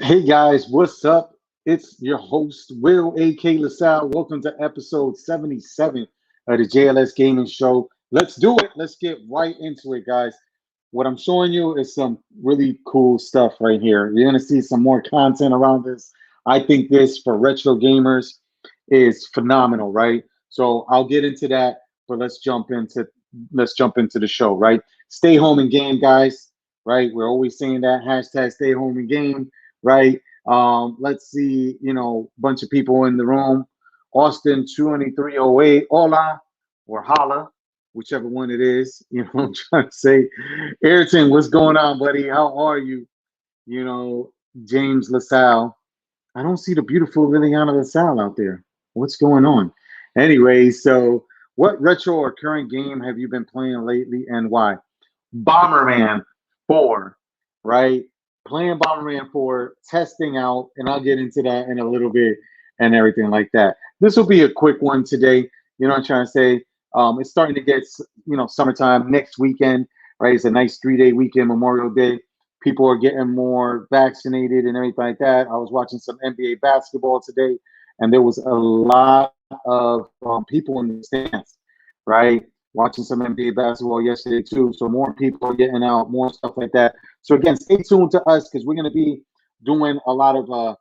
Hey guys, what's up? It's your host, Will A.K. LaSalle. Welcome to episode 77 of the JLS Gaming Show. Let's do it. Let's get right into it, guys. What I'm showing you is some really cool stuff right here. You're going to see some more content around this. I think this for retro gamers is phenomenal, right? So I'll get into that, but let's jump into the show, right? Stay home and game, guys, right? We're always saying that hashtag stay home and game, right? Let's see, bunch of people in the room. Austin 2308, hola or holla, whichever one it is. You know what I'm trying to say. Ayrton, what's going on, buddy? How are you? You know, James LaSalle. I don't see the beautiful Liliana LaSalle out there. What's going on? Anyway, so what retro or current game have you been playing lately and why? Bomberman 4, right? Playing Bomberman 4, testing out, and I'll get into that in a little bit and everything like that. This will be a quick one today. You know what I'm trying to say? It's starting to get, summertime next weekend, right? It's a nice 3-day weekend, Memorial Day. People are getting more vaccinated and everything like that. I was watching some NBA basketball today, and there was a lot of people in the stands, right? Watching some NBA basketball yesterday too. So more people are getting out, more stuff like that. So again, stay tuned to us because we're going to be doing a lot of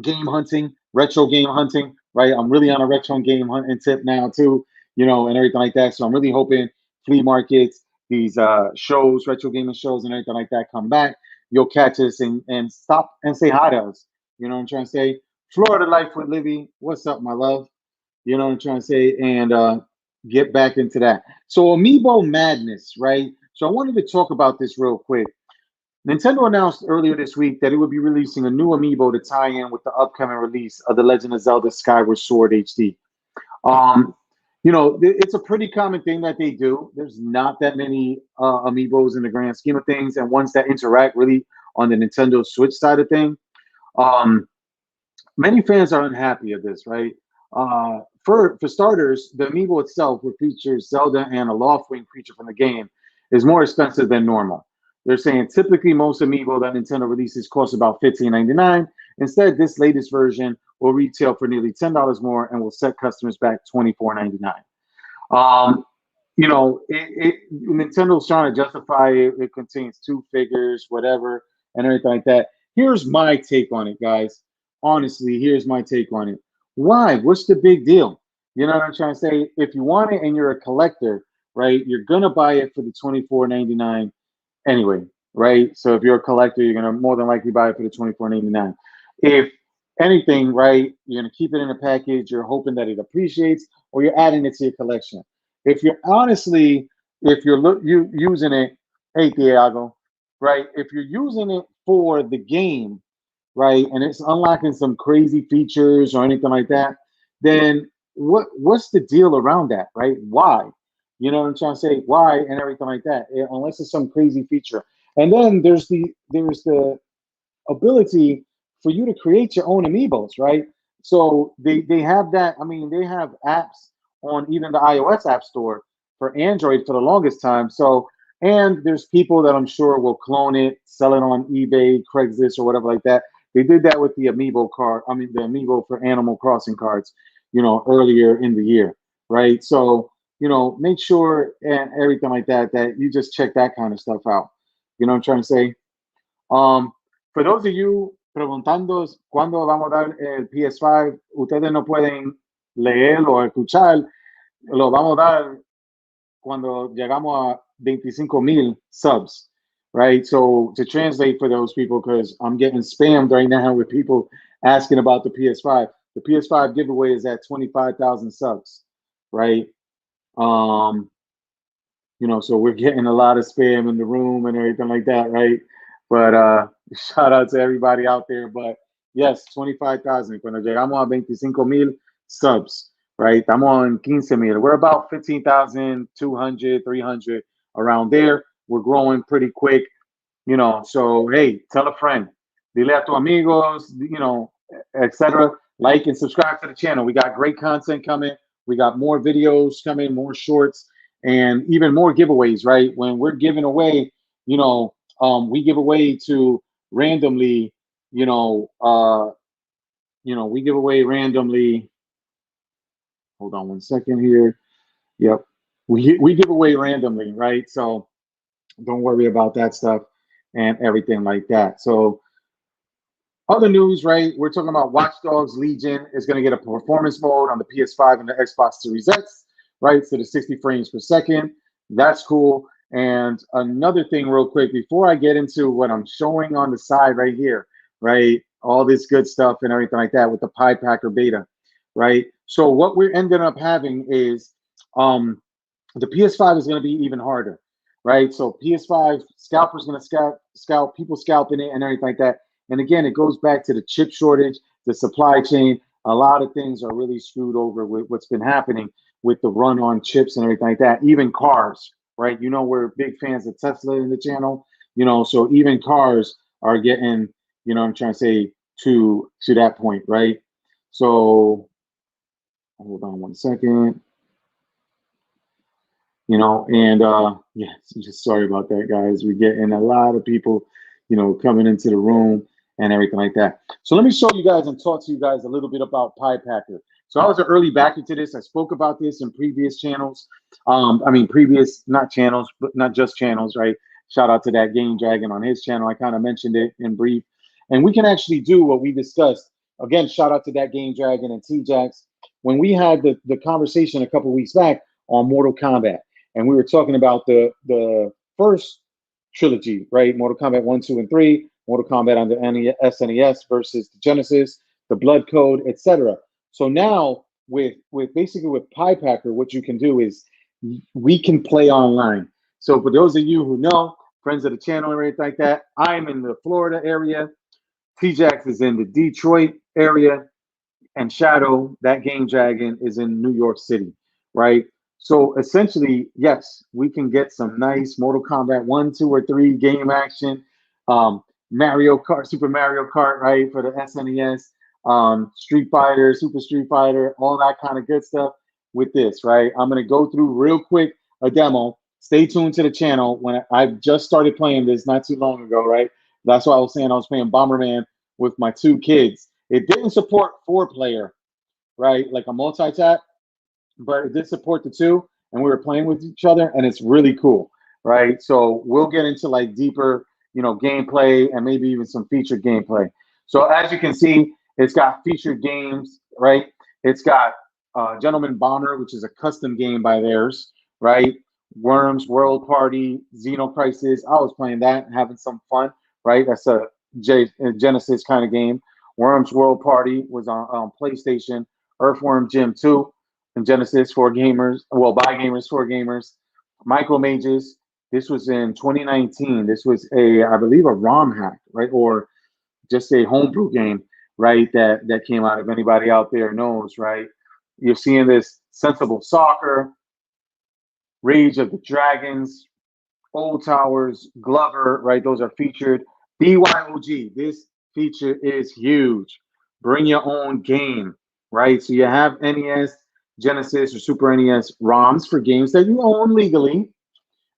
game hunting, retro game hunting, right? I'm really on a retro game hunting tip now too, and everything like that. So I'm really hoping flea markets, these shows, retro gaming shows and everything like that come back. You'll catch us and stop and say hi to us. You know what I'm trying to say? Florida Life with Livy. What's up, my love? You know what I'm trying to say? And get back into that. So Amiibo Madness, right? So I wanted to talk about this real quick. Nintendo announced earlier this week that it would be releasing a new Amiibo to tie in with the upcoming release of The Legend of Zelda Skyward Sword HD. It's a pretty common thing that they do. There's not that many Amiibos in the grand scheme of things, and ones that interact really on the Nintendo Switch side of thing. Many fans are unhappy of this, right? For starters, the Amiibo itself, which features Zelda and a Loftwing creature from the game, is more expensive than normal. They're saying typically most Amiibo that Nintendo releases cost about $15.99. Instead, this latest version will retail for nearly $10 more and will set customers back $24.99. Nintendo's trying to justify it. It contains 2 figures, whatever, and everything like that. Here's my take on it, guys. Honestly, here's my take on it. Why? What's the big deal? You know what I'm trying to say? If you want it and you're a collector, right, you're going to buy it for the $24.99 anyway, right? So if you're a collector, you're going to more than likely buy it for the $24.99. If anything, right, you're going to keep it in a package, you're hoping that it appreciates, or you're adding it to your collection. If you're using it, hey, Thiago, right, if you're using it for the game, right, and it's unlocking some crazy features or anything like that, then what's the deal around that, right? Why? You know what I'm trying to say? Why and everything like that, unless it's some crazy feature. And then there's the ability for you to create your own Amiibos, right? So they have that. I mean, they have apps on even the iOS App Store for Android for the longest time. So, and there's people that I'm sure will clone it, sell it on eBay, Craigslist, or whatever like that. They did that with the Amiibo card. I mean, the Amiibo for Animal Crossing cards, earlier in the year, right? So, make sure and everything like that, that you just check that kind of stuff out. You know what I'm trying to say? For those of you preguntando cuándo vamos a dar el PS5, ustedes no pueden leer o escuchar, lo vamos a dar cuando llegamos a 25,000 subs, right? So to translate for those people, because I'm getting spammed right now with people asking about the PS5. The PS5 giveaway is at 25,000 subs, right? So we're getting a lot of spam in the room and everything like that, right? But shout out to everybody out there. But yes, 25,000. Cuando llegamos a 25,000 subs, right? Estamos en 15,000. We're about 15,200, 300 around there. We're growing pretty quick, So hey, tell a friend, dile a tus amigos, etc. Like and subscribe to the channel. We got great content coming. We got more videos coming, more shorts, and even more giveaways, right? When we're giving away, we give away to randomly you know, we give away randomly. Hold on one second here. Yep. We give away randomly, right? So don't worry about that stuff and everything like that. So other news, right? We're talking about Watch Dogs Legion is going to get a performance mode on the PS5 and the Xbox Series X, right? So the 60 frames per second. That's cool. And another thing, real quick, before I get into what I'm showing on the side right here, right? All this good stuff and everything like that with the PiePacker beta, right? So what we're ending up having is the PS5 is going to be even harder, right? So PS5 scalpers going to scalp people scalping it and everything like that. And again, it goes back to the chip shortage, the supply chain. A lot of things are really screwed over with what's been happening with the run on chips and everything like that. Even cars, right? You know, we're big fans of Tesla in the channel, so even cars are getting, I'm trying to say to that point, right? So hold on one second. And yeah, just sorry about that, guys. We're getting a lot of people, coming into the room and everything like that. So let me show you guys and talk to you guys a little bit about PiePacker. So I was an early backer to this. I spoke about this in previous channels. Previous, not channels, but not just channels, right? Shout out to that Game Dragon on his channel. I kind of mentioned it in brief. And we can actually do what we discussed. Again, shout out to that Game Dragon and T-Jax. When we had the conversation a couple weeks back on Mortal Kombat, and we were talking about the first trilogy, right? Mortal Kombat 1, 2, and 3, Mortal Kombat on the SNES versus the Genesis, the Blood Code, etc. So now with basically with PiePacker, what you can do is we can play online. So for those of you who know, friends of the channel and everything like that, I'm in the Florida area. T-Jax is in the Detroit area, and Shadow, that Game Dragon, is in New York City, right? So essentially, yes, we can get some nice Mortal Kombat 1, 2, or 3 game action. Mario Kart, Super Mario Kart, right, for the SNES, Street Fighter, Super Street Fighter, all that kind of good stuff with this, right? I'm going to go through real quick a demo. Stay tuned to the channel. When I just started playing this not too long ago, right? That's why I was saying I was playing Bomberman with my 2 kids. It didn't support 4-player, right? Like a multi-tap, but it did support the 2, and we were playing with each other, and it's really cool, right? So we'll get into like deeper, gameplay and maybe even some featured gameplay. So as you can see, it's got featured games, right? It's got Gentleman Bomber, which is a custom game by theirs, right? Worms, World Party, Xeno Crisis. I was playing that, having some fun, right? That's a Genesis kind of game. Worms World Party was on PlayStation. Earthworm Jim 2 and Genesis for gamers, well, by gamers for gamers. Micro Mages. This was in 2019. This was I believe, a ROM hack, right, or just a homebrew game, right? That came out. If anybody out there knows, right? You're seeing this Sensible Soccer, Rage of the Dragons, Old Towers, Glover, right? Those are featured. BYOG, this feature is huge. Bring your own game, right? So you have NES, Genesis, or Super NES ROMs for games that you own legally,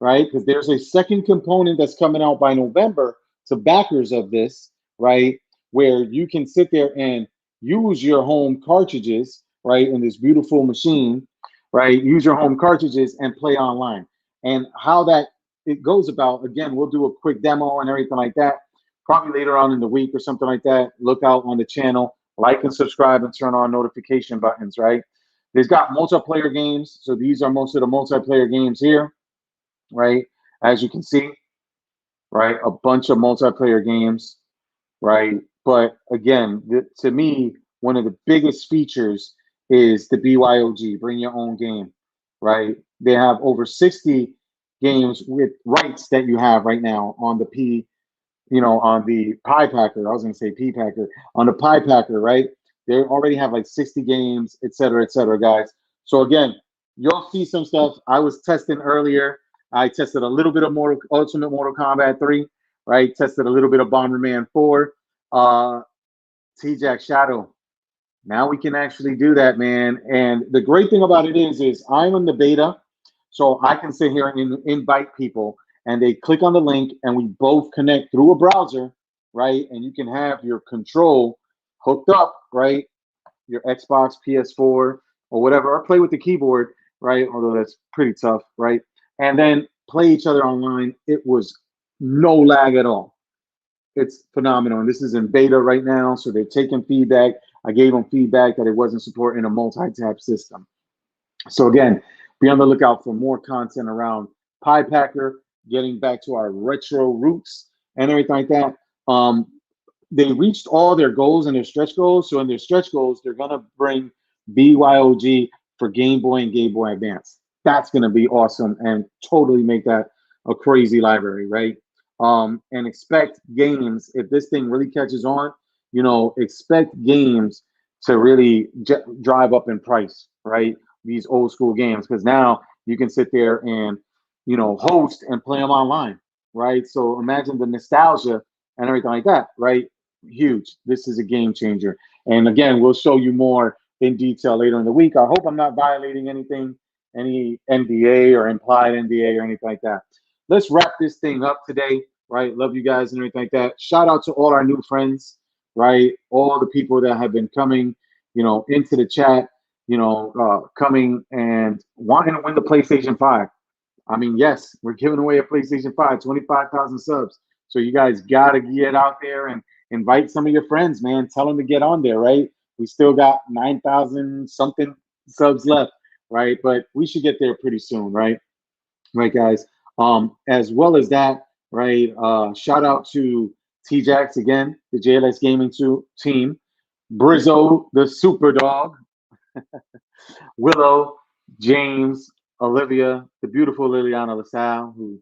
right? Because there's a second component that's coming out by November to backers of this, right? Where you can sit there and use your home cartridges, right, in this beautiful machine, right? Use your home cartridges and play online. And how that it goes about, again, we'll do a quick demo and everything like that, probably later on in the week or something like that. Look out on the channel, like and subscribe, and turn on notification buttons, right? There's got multiplayer games. So these are most of the multiplayer games here, right? As you can see, right? A bunch of multiplayer games, right? But again, to me, one of the biggest features is the BYOG, bring your own game, right? They have over 60 games with rights that you have right now on the on the PiePacker. I was going to say PiePacker. On the PiePacker, right? They already have like 60 games, et cetera, guys. So again, you'll see some stuff. I was testing earlier. I tested a little bit of Ultimate Mortal Kombat 3, right? Tested a little bit of Bomberman 4. T-Jax Shadow. Now we can actually do that, man. And the great thing about it is I'm in the beta, so I can sit here and invite people, and they click on the link, and we both connect through a browser, right? And you can have your control hooked up, right? Your Xbox, PS4, or whatever, or play with the keyboard, right? Although that's pretty tough, right? And then play each other online. It was no lag at all. It's phenomenal. And this is in beta right now, so they're taking feedback. I gave them feedback that it wasn't supporting a multi-tap system. So again, be on the lookout for more content around PiePacker, getting back to our retro roots and everything like that. They reached all their goals and their stretch goals. So in their stretch goals, they're gonna bring BYOG for Game Boy and Game Boy Advance. That's gonna be awesome and totally make that a crazy library, right? And expect games if this thing really catches on. Expect games to really drive up in price, right? These old school games, because now you can sit there and host and play them online, right? So imagine the nostalgia and everything like that, right? Huge. This is a game changer. And again, we'll show you more in detail later in the week. I hope I'm not violating anything, any NDA or implied NDA or anything like that. Let's wrap this thing up today, right? Love you guys and everything like that. Shout out to all our new friends, right? All the people that have been coming, into the chat, coming and wanting to win the PlayStation 5. I mean, yes, we're giving away a PlayStation 5, 25,000 subs. So you guys got to get out there and invite some of your friends, man. Tell them to get on there, right? We still got 9,000 something subs left, right? But we should get there pretty soon, right? Right, guys. As well as that, right? Shout out to T-Jax again, the JLS Gaming team. Brizzo, the super dog. Willow, James, Olivia, the beautiful Liliana LaSalle, who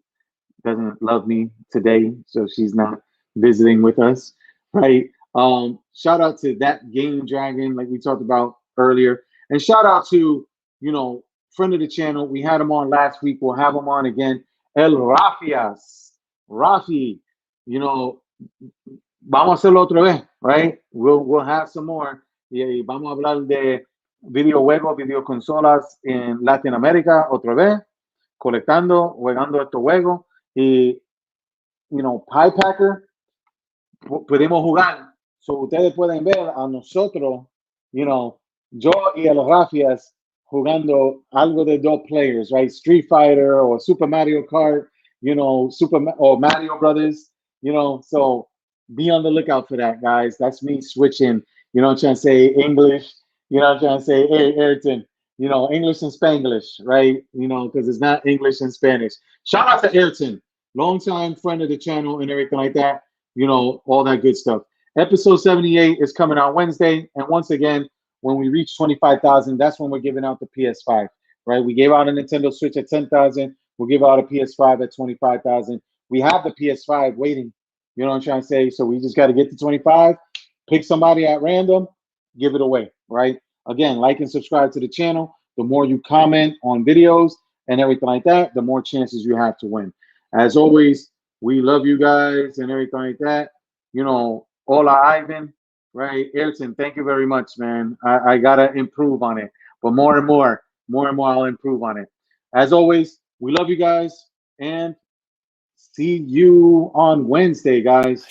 doesn't love me today, so she's not visiting with us, right? Shout out to that Game Dragon, like we talked about earlier, and shout out to friend of the channel. We had him on last week. We'll have him on again. El Rafias, Rafi, vamos a hacerlo otra vez, right? We'll have some more. Y vamos a hablar de videojuegos, videoconsolas en Latinoamérica otra vez, colectando, jugando estos juegos. Y, PiePacker, podemos jugar. So ustedes pueden ver a nosotros, yo y a los Rafias jugando algo de dos players, right? Street Fighter or Super Mario Kart, or Mario Brothers, so be on the lookout for that, guys. That's me switching, I'm trying to say English, I'm trying to say, hey, Ayrton, English and Spanglish, right? Because it's not English and Spanish. Shout out to Ayrton, longtime friend of the channel and everything like that, all that good stuff. Episode 78 is coming out Wednesday. And once again, when we reach 25,000, that's when we're giving out the PS5, right? We gave out a Nintendo Switch at 10,000. We'll give out a PS5 at 25,000. We have the PS5 waiting. You know what I'm trying to say? So we just got to get to 25, pick somebody at random, give it away, right? Again, like and subscribe to the channel. The more you comment on videos and everything like that, the more chances you have to win. As always, we love you guys and everything like that. Hola, Ivan, right? Ayrton, thank you very much, man. I got to improve on it. But more and more, I'll improve on it. As always, we love you guys and see you on Wednesday, guys.